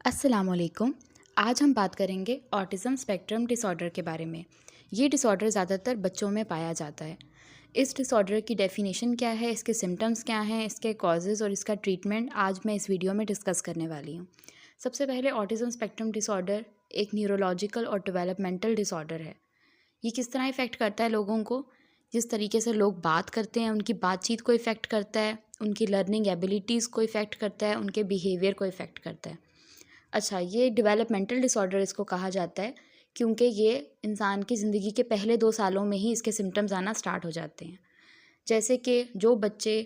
अस्सलामुअलैकुम। आज हम बात करेंगे ऑटिज़म स्पेक्ट्रम डिसऑर्डर के बारे में। ये डिसऑर्डर ज़्यादातर बच्चों में पाया जाता है। इस डिसऑर्डर की डेफिनेशन क्या है, इसके सिम्टम्स क्या हैं, इसके कॉजेज़ और इसका ट्रीटमेंट आज मैं इस वीडियो में डिस्कस करने वाली हूँ। सबसे पहले ऑटिज़म स्पेक्ट्रम डिसऑर्डर एक न्यूरोलॉजिकल और डेवलपमेंटल डिसऑर्डर है। ये किस तरह इफ़ेक्ट करता है लोगों को? जिस तरीके से लोग बात करते हैं, उनकी बातचीत को इफ़ेक्ट करता है, उनकी लर्निंग एबिलिटीज़ को इफ़ेक्ट करता है, उनके बिहेवियर को इफ़ेक्ट करता है। अच्छा, ये डेवलपमेंटल डिसऑर्डर इसको कहा जाता है क्योंकि ये इंसान की ज़िंदगी के पहले 2 सालों में ही इसके सिम्पटम्स आना स्टार्ट हो जाते हैं। जैसे कि जो बच्चे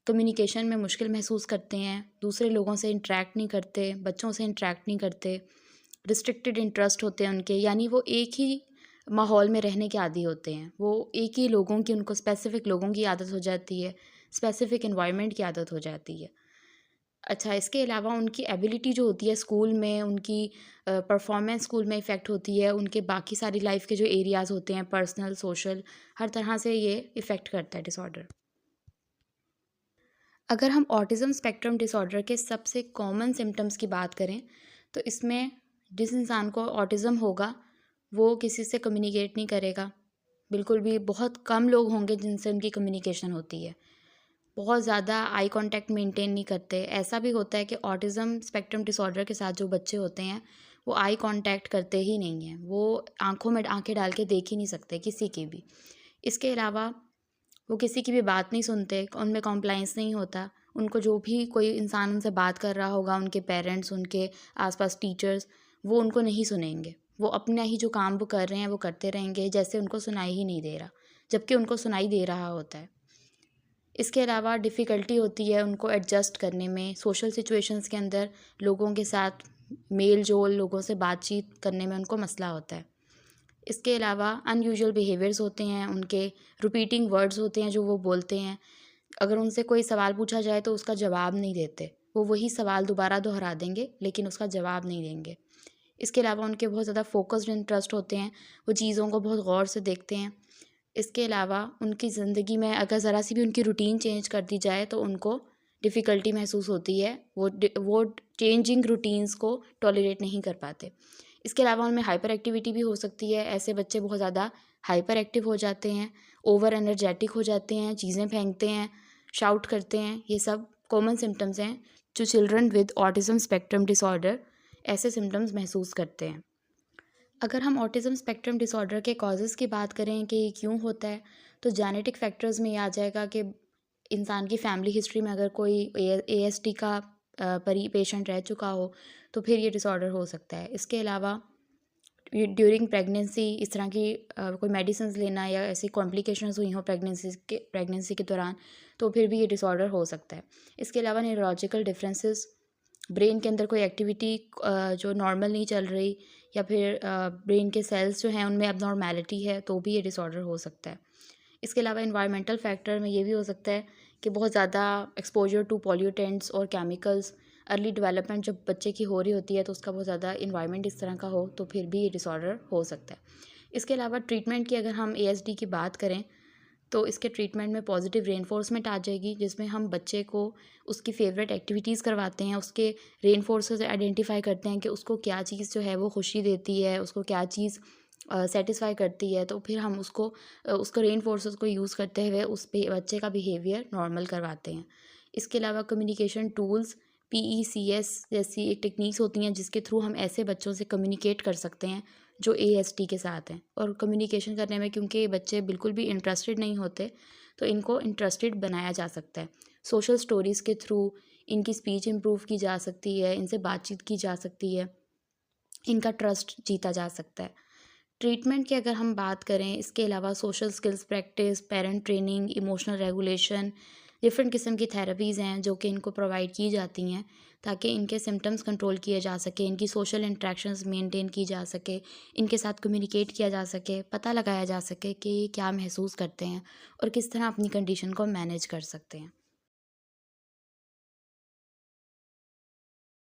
कम्युनिकेशन में मुश्किल महसूस करते हैं, दूसरे लोगों से इंटरैक्ट नहीं करते, बच्चों से इंटरैक्ट नहीं करते, रिस्ट्रिक्टेड इंटरेस्ट होते हैं उनके, यानी वो एक ही माहौल में रहने के आदी होते हैं। वो एक ही लोगों की, उनको स्पेसिफ़िक लोगों की आदत हो जाती है, स्पेसिफ़िक एनवायरनमेंट की आदत हो जाती है। अच्छा, इसके अलावा उनकी एबिलिटी जो होती है स्कूल में, उनकी परफॉर्मेंस स्कूल में इफ़ेक्ट होती है, उनके बाकी सारी लाइफ के जो एरियाज़ होते हैं, पर्सनल, सोशल, हर तरह से ये इफ़ेक्ट करता है डिसऑर्डर। अगर हम ऑटिज़म स्पेक्ट्रम डिसऑर्डर के सबसे कॉमन सिम्पटम्स की बात करें, तो इसमें जिस इंसान को ऑटिज़म होगा, वो किसी से कम्युनिकेट नहीं करेगा। बिल्कुल भी बहुत कम लोग होंगे जिनसे उनकी कम्युनिकेशन होती है। बहुत ज़्यादा आई कांटेक्ट मेंटेन नहीं करते। ऐसा भी होता है कि ऑटिज़म स्पेक्ट्रम डिसऑर्डर के साथ जो बच्चे होते हैं, वो आई कांटेक्ट करते ही नहीं हैं। वो आँखों में आँखें डाल के देख ही नहीं सकते किसी की भी। इसके अलावा वो किसी की भी बात नहीं सुनते, उनमें कॉम्प्लायंस नहीं होता। उनको जो भी कोई इंसान उनसे बात कर रहा होगा, उनके पेरेंट्स, उनके आस-पास टीचर्स, वो उनको नहीं सुनेंगे। वो अपना ही जो काम वो कर रहे हैं, वो करते रहेंगे जैसे उनको सुनाई ही नहीं दे रहा, जबकि उनको सुनाई दे रहा होता है। इसके अलावा डिफ़िकल्टी होती है उनको एडजस्ट करने में, सोशल सिचुएशंस के अंदर लोगों के साथ मेल-जोल, लोगों से बातचीत करने में उनको मसला होता है। इसके अलावा अनयूजुअल बिहेवियर्स होते हैं, उनके रिपीटिंग वर्ड्स होते हैं जो वो बोलते हैं। अगर उनसे कोई सवाल पूछा जाए तो उसका जवाब नहीं देते। वो वही सवाल दोबारा दोहरा देंगे लेकिन उसका जवाब नहीं देंगे। इसके अलावा उनके बहुत ज़्यादा फ़ोकस्ड इंटरेस्ट होते हैं, वो चीज़ों को बहुत गौर से देखते हैं। इसके अलावा उनकी ज़िंदगी में अगर ज़रा सी भी उनकी रूटीन चेंज कर दी जाए तो उनको डिफ़िकल्टी महसूस होती है। वो चेंजिंग रूटीन्स को टॉलरेट नहीं कर पाते। इसके अलावा उनमें हाइपर एक्टिविटी भी हो सकती है। ऐसे बच्चे बहुत ज़्यादा हाइपर एक्टिव हो जाते हैं, ओवर एनर्जेटिक हो जाते हैं, चीज़ें फेंकते हैं, शाउट करते हैं। ये सब कॉमन सिम्पटम्स हैं जो children with autism spectrum disorder ऐसे सिम्पटम्स महसूस करते हैं। अगर हम ऑटिज़म स्पेक्ट्रम डिसऑर्डर के कॉजेज़ की बात करें कि ये क्यों होता है, तो जेनेटिक फैक्टर्स में ये आ जाएगा कि इंसान की फैमिली हिस्ट्री में अगर कोई एएसडी का परी पेशेंट रह चुका हो, तो फिर ये डिसऑर्डर हो सकता है। इसके अलावा ड्यूरिंग प्रेगनेंसी इस तरह की कोई मेडिसिन्स लेना या ऐसी कॉम्प्लिकेशंस हुई हों प्रेगनेंसी के दौरान, तो फिर भी ये डिसऑर्डर हो सकता है। इसके अलावा न्यूरोलॉजिकल डिफरेंसेस, ब्रेन के अंदर कोई एक्टिविटी जो नॉर्मल नहीं चल रही, या फिर ब्रेन के सेल्स जो हैं उनमें अबनॉर्मैलिटी है, तो भी ये डिसऑर्डर हो सकता है। इसके अलावा एनवायरमेंटल फैक्टर में ये भी हो सकता है कि बहुत ज़्यादा एक्सपोजर टू पॉल्यूटेंट्स और केमिकल्स, अर्ली डेवलपमेंट जब बच्चे की हो रही होती है तो उसका बहुत ज़्यादा इन्वायरमेंट इस तरह का हो, तो फिर भी ये डिसऑर्डर हो सकता है। इसके अलावा ट्रीटमेंट की अगर हम एएसडी की बात करें, तो इसके ट्रीटमेंट में पॉजिटिव रेनफोर्समेंट आ जाएगी, जिसमें हम बच्चे को उसकी फ़ेवरेट एक्टिविटीज़ करवाते हैं, उसके रेनफोर्सेस आइडेंटिफाई करते हैं कि उसको क्या चीज़ जो है वो खुशी देती है, उसको क्या चीज़ सेटिस्फाई करती है, तो फिर हम उसको रेनफोर्सेस को यूज़ करते हुए उस पे बच्चे का बिहेवियर नॉर्मल करवाते हैं। इसके अलावा कम्युनिकेशन टूल्स, पीईसीएस जैसी एक टेक्निक्स होती हैं जिसके थ्रू हम ऐसे बच्चों से कम्युनिकेट कर सकते हैं जो एएसडी के साथ हैं। और कम्युनिकेशन करने में क्योंकि ये बच्चे बिल्कुल भी इंटरेस्टेड नहीं होते, तो इनको इंटरेस्टेड बनाया जा सकता है। सोशल स्टोरीज़ के थ्रू इनकी स्पीच इम्प्रूव की जा सकती है, इनसे बातचीत की जा सकती है, इनका ट्रस्ट जीता जा सकता है। ट्रीटमेंट की अगर हम बात करें, इसके अलावा social skills practice, parent training, emotional regulation, different किस्म की थेरेपीज़ हैं जो कि इनको प्रोवाइड की जाती हैं ताकि इनके सिम्टम्स कंट्रोल किए जा सके, इनकी सोशल इंटरेक्शंस मेंटेन की जा सके, इनके साथ कम्युनिकेट किया जा सके, पता लगाया जा सके कि ये क्या महसूस करते हैं और किस तरह अपनी कंडीशन को मैनेज कर सकते हैं।